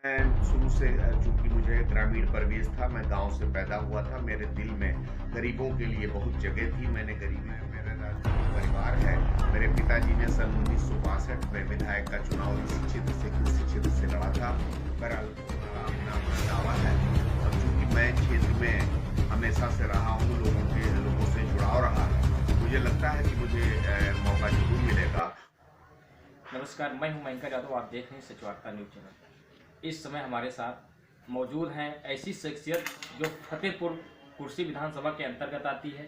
मैं शुरू से चूँकि मुझे ग्रामीण परिवेश था, मैं गाँव से पैदा हुआ था, मेरे दिल में गरीबों के लिए बहुत जगह थी। मैंने गरीबी में मेरा राजनीतिक परिवार है। मेरे पिताजी ने सन 1962 में विधायक का चुनाव इसी क्षेत्र से कुर्सी क्षेत्र से लड़ा था। बहरहाल अपना दावा है और चूँकि मैं क्षेत्र में हमेशा से रहा हूँ, लोगों से जुड़ाव रहा है, मुझे लगता है कि मुझे मौका ज़रूर मिलेगा। नमस्कार, मैं हूं मयंकर यादव। आप देख रहे हैं सच वार्ता न्यूज़ चैनल। इस समय हमारे साथ मौजूद हैं ऐसी शख्सियत जो फतेहपुर कुर्सी विधानसभा के अंतर्गत आती है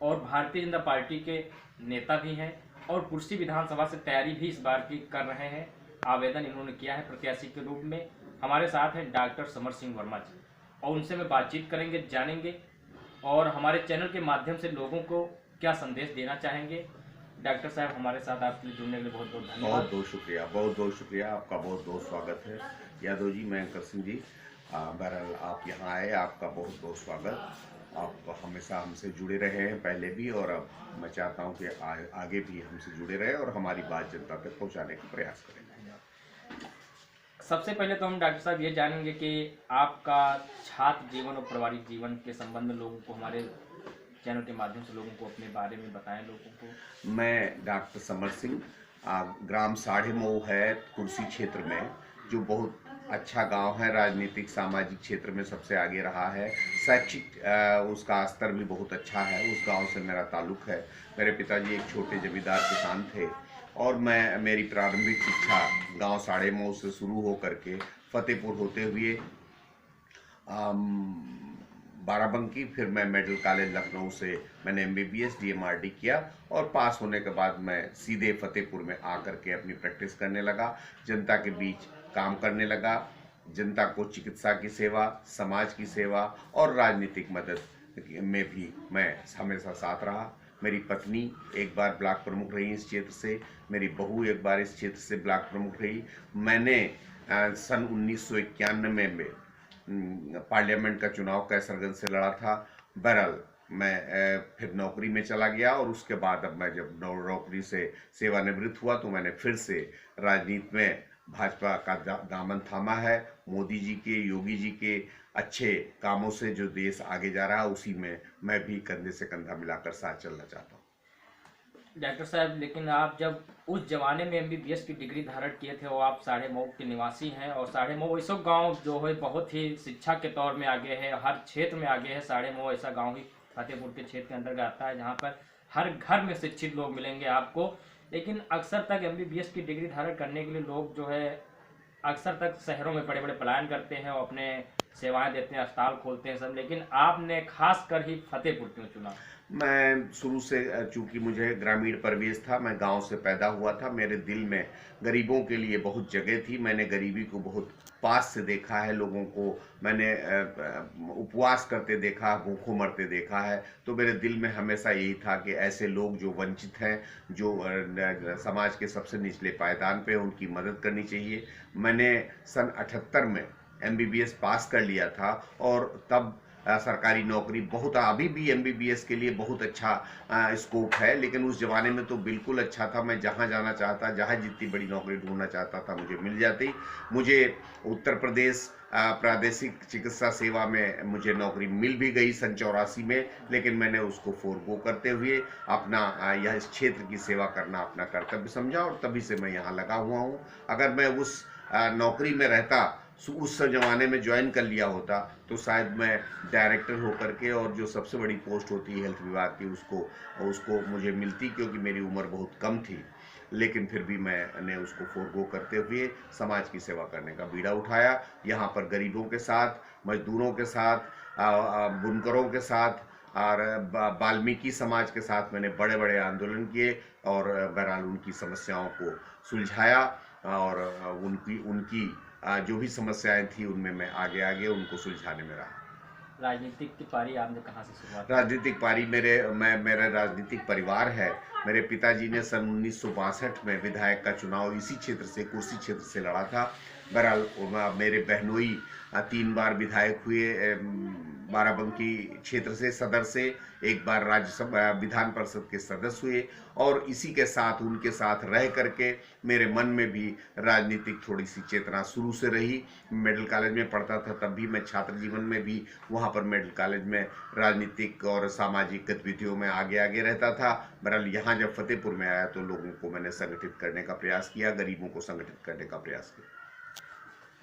और भारतीय जनता पार्टी के नेता भी हैं और कुर्सी विधानसभा से तैयारी भी इस बार की कर रहे हैं। आवेदन इन्होंने किया है प्रत्याशी के रूप में। हमारे साथ हैं डॉक्टर समर सिंह वर्मा जी और उनसे मैं बातचीत करेंगे, जानेंगे और हमारे चैनल के माध्यम से लोगों को क्या संदेश देना चाहेंगे। डॉक्टर साहब, हमारे साथ आपके लिए जुड़ने के लिए बहुत बहुत धन्यवाद। बहुत-बहुत शुक्रिया, बहुत-बहुत शुक्रिया। आपका बहुत-बहुत स्वागत है। यादव जी, मयंकर सिंह जी, बहरहाल आप यहाँ आए, आपका बहुत-बहुत स्वागत। आप हमेशा हमसे जुड़े रहे हैं पहले भी और अब मैं चाहता हूँ कि आगे भी हमसे जुड़े रहें और हमारी बात जनता तक पहुँचाने का प्रयास करें। सबसे पहले तो हम डॉक्टर साहब ये जानेंगे कि आपका छात्र जीवन और पारिवारिक जीवन के संबंध में लोगों को, हमारे चैनल के माध्यम से लोगों को अपने बारे में बताएं लोगों को। मैं डॉक्टर समर सिंह, ग्राम साढ़े मऊ है कुर्सी क्षेत्र में, जो बहुत अच्छा गांव है। राजनीतिक सामाजिक क्षेत्र में सबसे आगे रहा है। शैक्षिक उसका स्तर भी बहुत अच्छा है। उस गांव से मेरा ताल्लुक है। मेरे पिताजी एक छोटे जमींदार किसान थे और मेरी प्रारंभिक शिक्षा गांव साढ़े मऊ से शुरू हो करके फतेहपुर होते हुए बाराबंकी, फिर मैं मेडिकल कॉलेज लखनऊ से मैंने एमबीबीएस डीएमआरडी किया और पास होने के बाद मैं सीधे फतेहपुर में आकर के अपनी प्रैक्टिस करने लगा, जनता के बीच काम करने लगा। जनता को चिकित्सा की सेवा, समाज की सेवा और राजनीतिक मदद में भी मैं हमेशा साथ रहा। मेरी पत्नी एक बार ब्लॉक प्रमुख रही इस क्षेत्र से, मेरी बहू एक बार इस क्षेत्र से ब्लॉक प्रमुख रही। मैंने सन 1991 में पार्लियामेंट का चुनाव कैसरगंज से लड़ा था। बहरहाल मैं फिर नौकरी में चला गया और उसके बाद अब मैं जब नौकरी से सेवानिवृत्त हुआ तो मैंने फिर से राजनीति में भाजपा का दामन थामा है। मोदी जी के, योगी जी के अच्छे कामों से जो देश आगे जा रहा है, उसी में मैं भी कंधे से कंधा मिलाकर साथ चलना चाहता हूँ। डॉक्टर साहब, लेकिन आप जब उस जमाने में एमबीबीएस की डिग्री धारण किए थे और आप साढ़े मऊ के निवासी हैं और साढ़े मऊ ऐसा गांव जो है बहुत ही शिक्षा के तौर में आगे है, हर क्षेत्र में आगे है। साढ़े मऊ ऐसा गांव ही फतेहपुर के क्षेत्र के अंतर्गत आता है जहां पर हर घर में शिक्षित लोग मिलेंगे आपको। लेकिन अक्सर तक एमबीबीएस की डिग्री धारण करने के लिए लोग जो है अक्सर तक शहरों में बड़े बड़े पलायन करते हैं और अपने सेवाएं देते हैं, अस्पताल खोलते हैं सब, लेकिन आपने खास कर ही फतेहपुर क्यों चुना? मैं शुरू से चूँकि मुझे ग्रामीण परिवेश था, मैं गांव से पैदा हुआ था, मेरे दिल में गरीबों के लिए बहुत जगह थी। मैंने गरीबी को बहुत पास से देखा है। लोगों को मैंने उपवास करते देखा, भूखों मरते देखा है। तो मेरे दिल में हमेशा यही था कि ऐसे लोग जो वंचित हैं, जो समाज के सबसे निचले पायदान पे, उनकी मदद करनी चाहिए। मैंने सन 78 में एमबीबीएस पास कर लिया था और तब सरकारी नौकरी बहुत, अभी भी एमबीबीएस के लिए बहुत अच्छा स्कोप है, लेकिन उस ज़माने में तो बिल्कुल अच्छा था। मैं जहाँ जाना चाहता, जहाँ जितनी बड़ी नौकरी ढूंढना चाहता था, मुझे मिल जाती। मुझे उत्तर प्रदेश प्रादेशिक चिकित्सा सेवा में मुझे नौकरी मिल भी गई सन 84 में, लेकिन मैंने उसको फोरगो करते हुए अपना यह इस क्षेत्र की सेवा करना अपना कर्तव्य समझा और तभी से मैं यहाँ लगा हुआ हूँ। अगर मैं उस नौकरी में रहता, उस ज़माने में ज्वाइन कर लिया होता, तो शायद मैं डायरेक्टर होकर के, और जो सबसे बड़ी पोस्ट होती है हेल्थ विभाग की, उसको उसको मुझे मिलती, क्योंकि मेरी उम्र बहुत कम थी। लेकिन फिर भी मैंने उसको फोरगो करते हुए समाज की सेवा करने का बीड़ा उठाया। यहाँ पर गरीबों के साथ, मजदूरों के साथ, बुनकरों के साथ और वाल्मीकि समाज के साथ मैंने बड़े बड़े आंदोलन किए और बहरहाल उनकी समस्याओं को सुलझाया और उनकी उनकी जो भी समस्याएं थी उनमें मैं आगे आगे उनको सुलझाने में रहा। राजनीतिक की पारी आपने कहाँ से शुरुआत की? राजनीतिक पारी मेरा राजनीतिक परिवार है। मेरे पिताजी ने सन 1962 में विधायक का चुनाव इसी क्षेत्र से, कुर्सी क्षेत्र से लड़ा था। बहरहाल मेरे बहनोई 3 बार विधायक हुए, बाराबंकी क्षेत्र से सदर से, एक बार राज्यसभा विधान परिषद के सदस्य हुए, और इसी के साथ उनके साथ रह करके मेरे मन में भी राजनीतिक थोड़ी सी चेतना शुरू से रही। मेडल कॉलेज में पढ़ता था तब भी मैं छात्र जीवन में भी वहाँ पर मेडल कॉलेज में राजनीतिक और सामाजिक गतिविधियों में आगे आगे रहता था। बहरहाल यहाँ जब फतेहपुर में आया तो लोगों को मैंने संगठित करने का प्रयास किया, गरीबों को संगठित करने का प्रयास किया।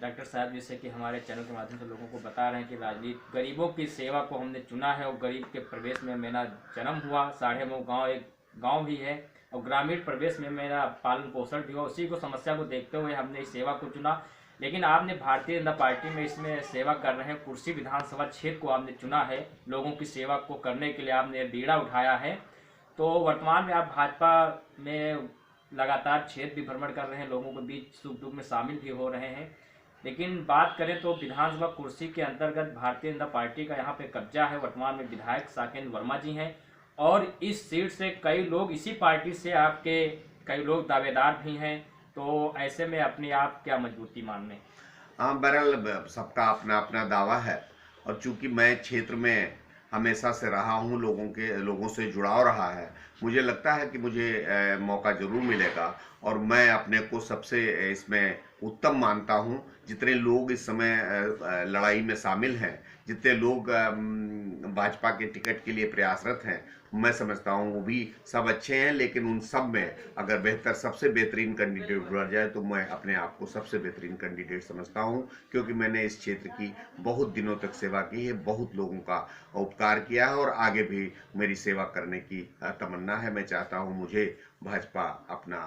डॉक्टर साहब, जैसे कि हमारे चैनल के माध्यम से लोगों को बता रहे हैं कि राजनीति गरीबों की सेवा को हमने चुना है, और गरीब के प्रदेश में मेरा जन्म हुआ। 9.5 गाँव एक गांव भी है, और ग्रामीण प्रदेश में मेरा पालन पोषण भी हुआ। उसी को समस्या को देखते हुए हमने इस सेवा को चुना। लेकिन आपने भारतीय जनता पार्टी में इसमें सेवा कर रहे हैं, कुर्सी विधानसभा क्षेत्र को आपने चुना है, लोगों की सेवा को करने के लिए आपने बीड़ा उठाया है। तो वर्तमान में आप भाजपा में लगातार क्षेत्र भी भ्रमण कर रहे हैं, लोगों के बीच सुख दुख में शामिल भी हो रहे हैं। लेकिन बात करें तो विधानसभा कुर्सी के अंतर्गत भारतीय जनता पार्टी का यहाँ पे कब्जा है। वर्तमान में विधायक साकेंद्र वर्मा जी हैं, और इस सीट से कई लोग, इसी पार्टी से आपके कई लोग दावेदार भी हैं। तो ऐसे में अपने आप क्या मजबूती मानने? हाँ, बहरहाल सबका अपना अपना दावा है, और चूंकि मैं क्षेत्र में हमेशा से रहा हूँ, लोगों से जुड़ाव रहा है, मुझे लगता है कि मुझे मौका जरूर मिलेगा, और मैं अपने को सबसे इसमें उत्तम मानता हूँ। जितने लोग इस समय लड़ाई में शामिल हैं, जितने लोग भाजपा के टिकट के लिए प्रयासरत हैं, मैं समझता हूँ वो भी सब अच्छे हैं, लेकिन उन सब में अगर सबसे बेहतरीन कैंडिडेट ढूंढा जाए तो मैं अपने आप को सबसे बेहतरीन कैंडिडेट समझता हूँ, क्योंकि मैंने इस क्षेत्र की बहुत दिनों तक सेवा की है, बहुत लोगों का उपकार किया है, और आगे भी मेरी सेवा करने की तमन्ना है। मैं चाहता हूँ मुझे भाजपा अपना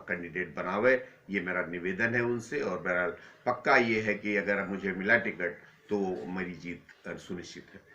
कैंडिडेट बनावे, ये मेरा निवेदन है उनसे, और बहरहाल पक्का ये है कि अगर मुझे मिला टिकट तो मेरी जीत सुनिश्चित है।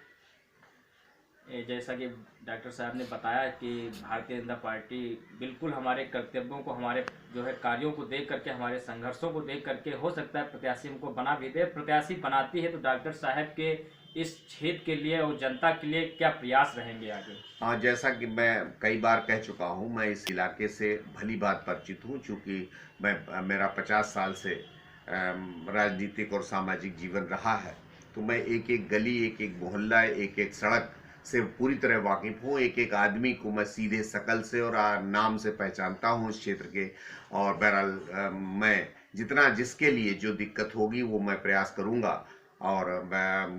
जैसा कि डॉक्टर साहब ने बताया कि भारतीय जनता पार्टी बिल्कुल हमारे कर्तव्यों को, हमारे जो है कार्यों को देख करके, हमारे संघर्षों को देख करके, हो सकता है प्रत्याशी हमको बना भी दे। प्रत्याशी बनाती है तो डॉक्टर साहब के इस क्षेत्र के लिए और जनता के लिए क्या प्रयास रहेंगे आगे? हाँ, जैसा कि मैं कई बार कह चुका हूँ, मैं इस इलाके से भली बात परिचित हूँ, चूँकि मेरा 50 साल से राजनीतिक और सामाजिक जीवन रहा है। तो मैं एक एक गली, एक एक मोहल्ला, एक एक सड़क से पूरी तरह वाकिफ हूँ। एक एक आदमी को मैं सीधे शकल से और नाम से पहचानता हूँ इस क्षेत्र के, और बहरहाल मैं जितना जिसके लिए जो दिक्कत होगी वो मैं प्रयास करूँगा, और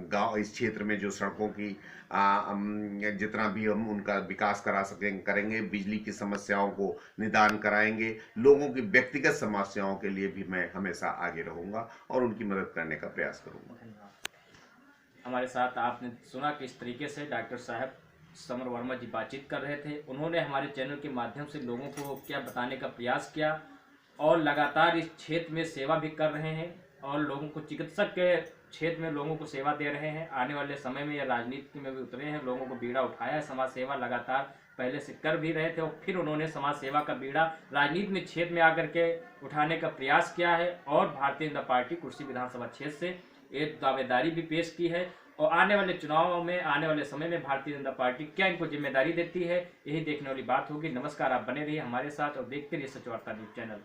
गांव इस क्षेत्र में जो सड़कों की जितना भी हम उनका विकास करा सकेंगे करेंगे, बिजली की समस्याओं को निदान कराएंगे, लोगों की व्यक्तिगत समस्याओं के लिए भी मैं हमेशा आगे रहूँगा और उनकी मदद करने का प्रयास करूँगा। हमारे साथ आपने सुना किस तरीके से डॉक्टर साहब समर वर्मा जी बातचीत कर रहे थे। उन्होंने हमारे चैनल के माध्यम से लोगों को क्या बताने का प्रयास किया, और लगातार इस क्षेत्र में सेवा भी कर रहे हैं, और लोगों को चिकित्सक के क्षेत्र में लोगों को सेवा दे रहे हैं। आने वाले समय में ये राजनीति में भी उतरे हैं, लोगों को बीड़ा उठाया है। समाज सेवा लगातार पहले से कर भी रहे थे, और फिर उन्होंने समाज सेवा का बीड़ा राजनीति में क्षेत्र में आकर के उठाने का प्रयास किया है, और भारतीय जनता पार्टी कुर्सी विधानसभा क्षेत्र से एक दावेदारी भी पेश की है। और आने वाले चुनावों में, आने वाले समय में भारतीय जनता पार्टी क्या इनको जिम्मेदारी देती है, यही देखने वाली बात होगी। नमस्कार, आप बने रहिए हमारे साथ और देखते रहिए सच वार्ता न्यूज चैनल।